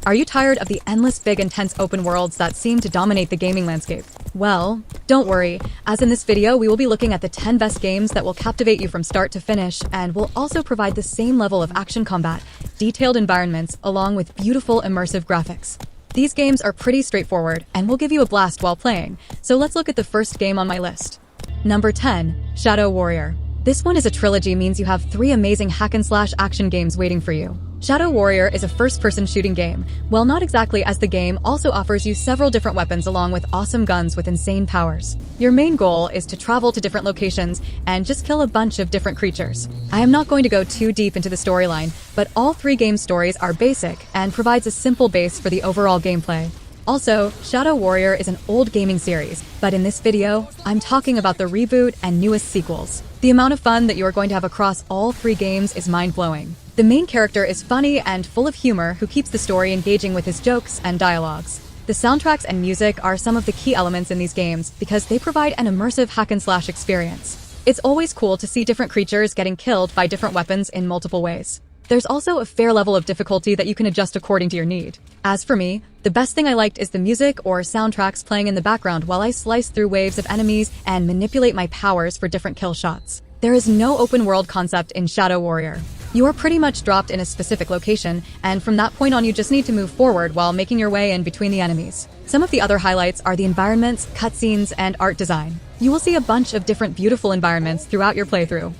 Are you tired of the endless big intense open worlds that seem to dominate the gaming landscape? Well, don't worry, as in this video we will be looking at the 10 best games that will captivate you from start to finish and will also provide the same level of action combat, detailed environments, along with beautiful immersive graphics. These games are pretty straightforward and will give you a blast while playing, so let's look at the first game on my list. Number 10, Shadow Warrior. This one is a trilogy, means you have 3 amazing hack-and-slash action games waiting for you. Shadow Warrior is a first-person shooting game. While not exactly as the game, also offers you several different weapons along with awesome guns with insane powers. Your main goal is to travel to different locations and just kill a bunch of different creatures. I am not going to go too deep into the storyline, but all 3 game stories are basic and provides a simple base for the overall gameplay. Also, Shadow Warrior is an old gaming series, but in this video, I'm talking about the reboot and newest sequels. The amount of fun that you are going to have across all 3 games is mind-blowing. The main character is funny and full of humor who keeps the story engaging with his jokes and dialogues. The soundtracks and music are some of the key elements in these games because they provide an immersive hack-and-slash experience. It's always cool to see different creatures getting killed by different weapons in multiple ways. There's also a fair level of difficulty that you can adjust according to your need. As for me, the best thing I liked is the music or soundtracks playing in the background while I slice through waves of enemies and manipulate my powers for different kill shots. There is no open world concept in Shadow Warrior. You are pretty much dropped in a specific location, and from that point on you just need to move forward while making your way in between the enemies. Some of the other highlights are the environments, cutscenes, and art design. You will see a bunch of different beautiful environments throughout your playthrough.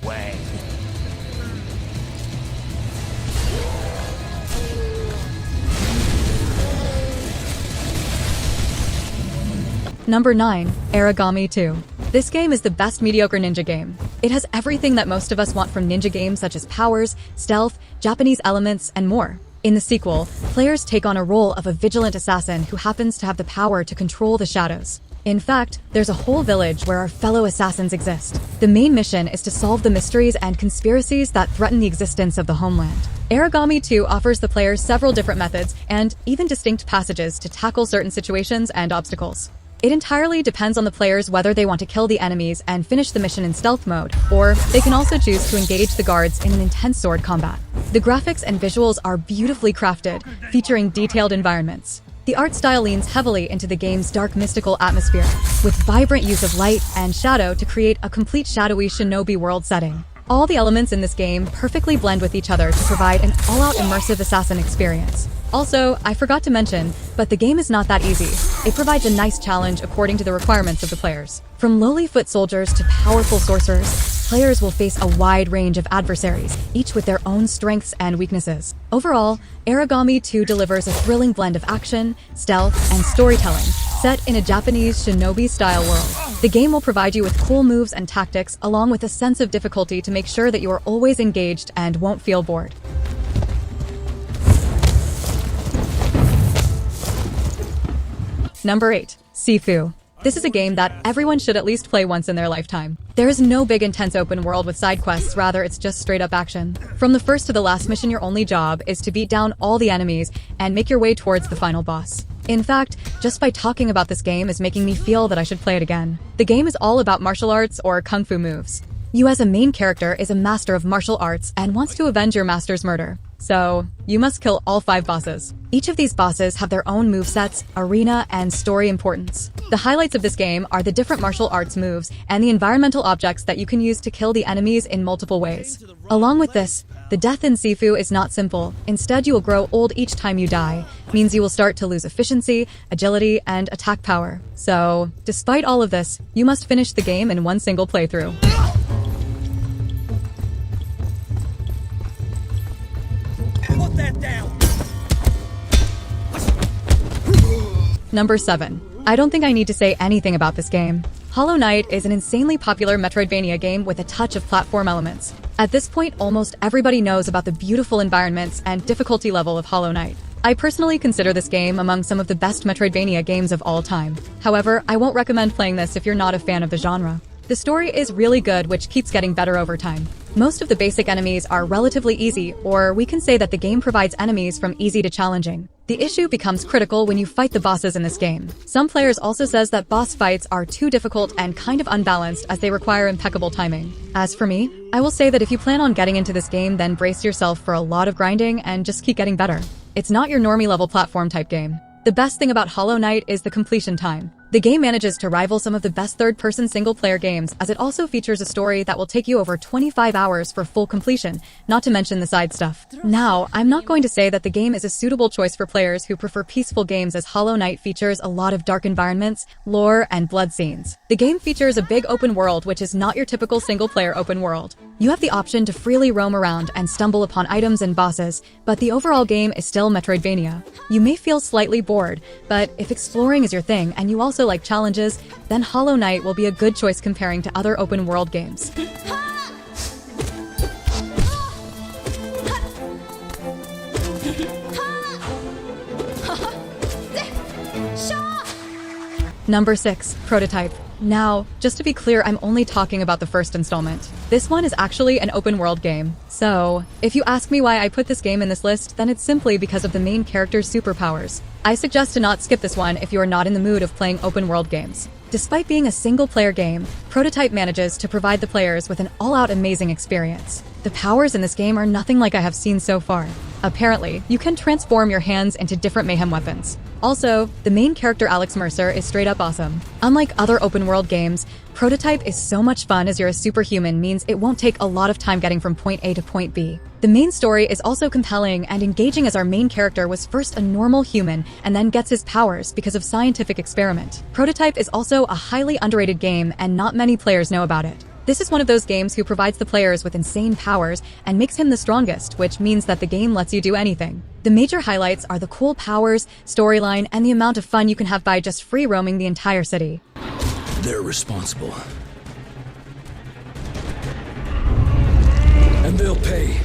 Number 9, Aragami 2. This game is the best mediocre ninja game. It has everything that most of us want from ninja games such as powers, stealth, Japanese elements, and more. In the sequel, players take on a role of a vigilant assassin who happens to have the power to control the shadows. In fact, there's a whole village where our fellow assassins exist. The main mission is to solve the mysteries and conspiracies that threaten the existence of the homeland. Aragami 2 offers the players several different methods and even distinct passages to tackle certain situations and obstacles. It entirely depends on the players whether they want to kill the enemies and finish the mission in stealth mode, or they can also choose to engage the guards in an intense sword combat. The graphics and visuals are beautifully crafted, featuring detailed environments. The art style leans heavily into the game's dark mystical atmosphere, with vibrant use of light and shadow to create a complete shadowy shinobi world setting. All the elements in this game perfectly blend with each other to provide an all-out immersive assassin experience. Also, I forgot to mention, but the game is not that easy. It provides a nice challenge according to the requirements of the players. From lowly foot soldiers to powerful sorcerers, players will face a wide range of adversaries, each with their own strengths and weaknesses. Overall, Aragami 2 delivers a thrilling blend of action, stealth, and storytelling, set in a Japanese shinobi-style world. The game will provide you with cool moves and tactics, along with a sense of difficulty to make sure that you are always engaged and won't feel bored. Number 8, Sifu. This is a game that everyone should at least play once in their lifetime. There is no big intense open world with side quests, rather it's just straight up action. From the first to the last mission, your only job is to beat down all the enemies and make your way towards the final boss. In fact, just by talking about this game is making me feel that I should play it again. The game is all about martial arts or kung fu moves. You as a main character is a master of martial arts and wants to avenge your master's murder. So, you must kill all 5 bosses. Each of these bosses have their own movesets, arena, and story importance. The highlights of this game are the different martial arts moves and the environmental objects that you can use to kill the enemies in multiple ways. Along with this, the death in Sifu is not simple. Instead, you will grow old each time you die, means you will start to lose efficiency, agility, and attack power. So, despite all of this, you must finish the game in one single playthrough. Put that down. Number 7. I don't think I need to say anything about this game. Hollow Knight is an insanely popular Metroidvania game with a touch of platform elements. At this point, almost everybody knows about the beautiful environments and difficulty level of Hollow Knight. I personally consider this game among some of the best Metroidvania games of all time. However, I won't recommend playing this if you're not a fan of the genre. The story is really good, which keeps getting better over time. Most of the basic enemies are relatively easy, or we can say that the game provides enemies from easy to challenging. The issue becomes critical when you fight the bosses in this game. Some players also says that boss fights are too difficult and kind of unbalanced as they require impeccable timing. As for me, I will say that if you plan on getting into this game, then brace yourself for a lot of grinding and just keep getting better. It's not your normie level platform type game. The best thing about Hollow Knight is the completion time. The game manages to rival some of the best third-person single-player games, as it also features a story that will take you over 25 hours for full completion, not to mention the side stuff. Now, I'm not going to say that the game is a suitable choice for players who prefer peaceful games, as Hollow Knight features a lot of dark environments, lore, and blood scenes. The game features a big open world, which is not your typical single-player open world. You have the option to freely roam around and stumble upon items and bosses, but the overall game is still Metroidvania. You may feel slightly bored, but if exploring is your thing and you also like challenges, then Hollow Knight will be a good choice comparing to other open world games. Number 6, Prototype. Now, just to be clear, I'm only talking about the first installment. This one is actually an open world game. So, if you ask me why I put this game in this list, then it's simply because of the main character's superpowers. I suggest to not skip this one if you are not in the mood of playing open world games. Despite being a single-player game, Prototype manages to provide the players with an all-out amazing experience. The powers in this game are nothing like I have seen so far. Apparently, you can transform your hands into different mayhem weapons. Also, the main character Alex Mercer is straight up awesome. Unlike other open world games, Prototype is so much fun as you're a superhuman means it won't take a lot of time getting from point A to point B. The main story is also compelling and engaging as our main character was first a normal human and then gets his powers because of scientific experiment. Prototype is also a highly underrated game and not many players know about it. This is one of those games who provides the players with insane powers and makes him the strongest, which means that the game lets you do anything. The major highlights are the cool powers, storyline, and the amount of fun you can have by just free roaming the entire city. They're responsible. And they'll pay.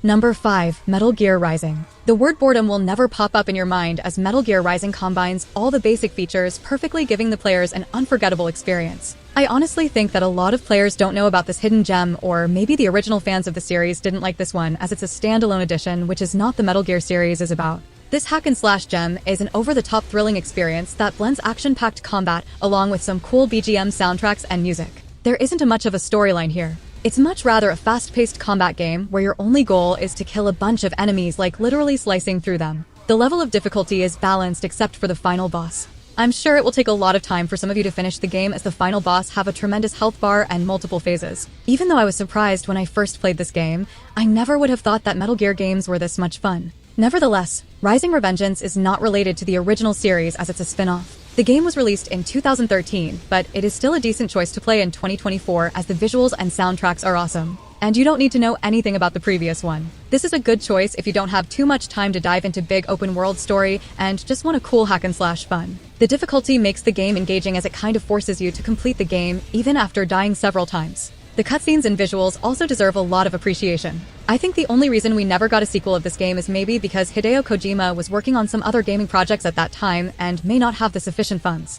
Number 5, Metal Gear Rising. The word boredom will never pop up in your mind as Metal Gear Rising combines all the basic features, perfectly giving the players an unforgettable experience. I honestly think that a lot of players don't know about this hidden gem, or maybe the original fans of the series didn't like this one as it's a standalone edition, which is not the Metal Gear series is about. This hack-and-slash gem is an over-the-top thrilling experience that blends action-packed combat along with some cool BGM soundtracks and music. There isn't much of a storyline here. It's much rather a fast-paced combat game where your only goal is to kill a bunch of enemies, like literally slicing through them. The level of difficulty is balanced except for the final boss. I'm sure it will take a lot of time for some of you to finish the game as the final boss have a tremendous health bar and multiple phases. Even though I was surprised when I first played this game, I never would have thought that Metal Gear games were this much fun. Nevertheless, Rising Revengeance is not related to the original series as it's a spin-off. The game was released in 2013, but it is still a decent choice to play in 2024 as the visuals and soundtracks are awesome. And you don't need to know anything about the previous one. This is a good choice if you don't have too much time to dive into big open world story and just want a cool hack-and-slash fun. The difficulty makes the game engaging as it kind of forces you to complete the game even after dying several times. The cutscenes and visuals also deserve a lot of appreciation. I think the only reason we never got a sequel of this game is maybe because Hideo Kojima was working on some other gaming projects at that time and may not have the sufficient funds.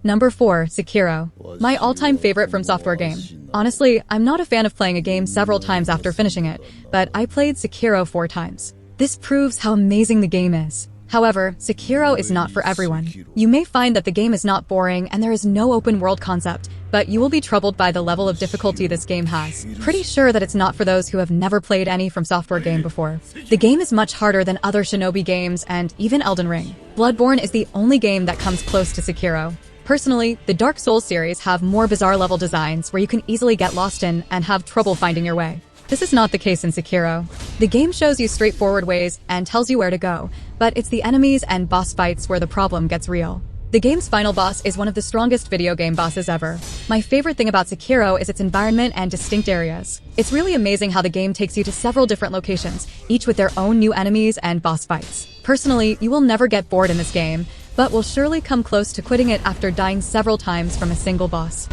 Number 4, Sekiro. My all-time favorite From Software game. Honestly, I'm not a fan of playing a game several times after finishing it, but I played Sekiro 4 times. This proves how amazing the game is. However, Sekiro is not for everyone. You may find that the game is not boring and there is no open world concept, but you will be troubled by the level of difficulty this game has. Pretty sure that it's not for those who have never played any From Software game before. The game is much harder than other Shinobi games and even Elden Ring. Bloodborne is the only game that comes close to Sekiro. Personally, the Dark Souls series have more bizarre level designs where you can easily get lost in and have trouble finding your way. This is not the case in Sekiro. The game shows you straightforward ways and tells you where to go, but it's the enemies and boss fights where the problem gets real. The game's final boss is one of the strongest video game bosses ever. My favorite thing about Sekiro is its environment and distinct areas. It's really amazing how the game takes you to several different locations, each with their own new enemies and boss fights. Personally, you will never get bored in this game, but will surely come close to quitting it after dying several times from a single boss.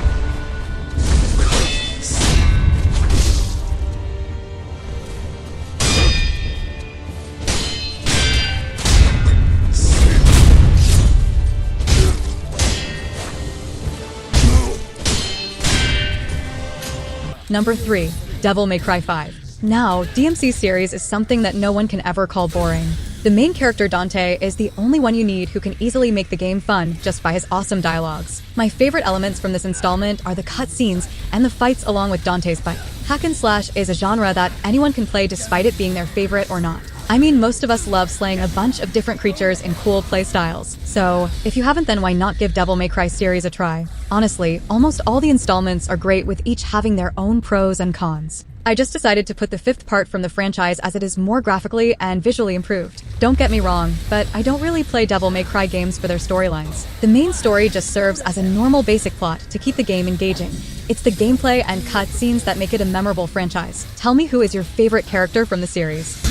Number 3. Devil May Cry 5. Now, DMC series is something that no one can ever call boring. The main character Dante is the only one you need who can easily make the game fun just by his awesome dialogues. My favorite elements from this installment are the cutscenes and the fights along with Dante's bike. Hack and slash is a genre that anyone can play despite it being their favorite or not. I mean, most of us love slaying a bunch of different creatures in cool playstyles. So, if you haven't, then why not give Devil May Cry series a try? Honestly, almost all the installments are great with each having their own pros and cons. I just decided to put the 5th part from the franchise as it is more graphically and visually improved. Don't get me wrong, but I don't really play Devil May Cry games for their storylines. The main story just serves as a normal basic plot to keep the game engaging. It's the gameplay and cutscenes that make it a memorable franchise. Tell me, who is your favorite character from the series?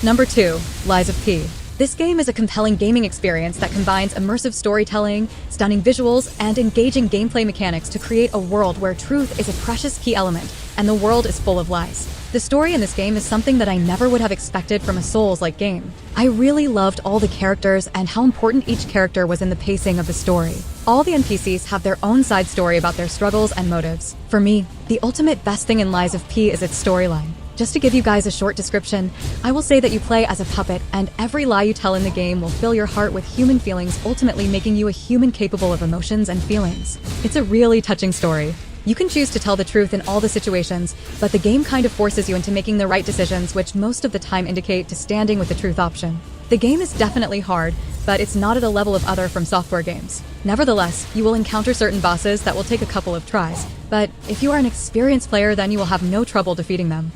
Number 2. Lies of P. This game is a compelling gaming experience that combines immersive storytelling, stunning visuals, and engaging gameplay mechanics to create a world where truth is a precious key element and the world is full of lies. The story in this game is something that I never would have expected from a Souls-like game. I really loved all the characters and how important each character was in the pacing of the story. All the NPCs have their own side story about their struggles and motives. For me, the ultimate best thing in Lies of P is its storyline. Just to give you guys a short description, I will say that you play as a puppet, and every lie you tell in the game will fill your heart with human feelings, ultimately making you a human capable of emotions and feelings. It's a really touching story. You can choose to tell the truth in all the situations, but the game kind of forces you into making the right decisions, which most of the time indicate to standing with the truth option. The game is definitely hard, but it's not at a level of other From Software games. Nevertheless, you will encounter certain bosses that will take a couple of tries, but if you are an experienced player, then you will have no trouble defeating them.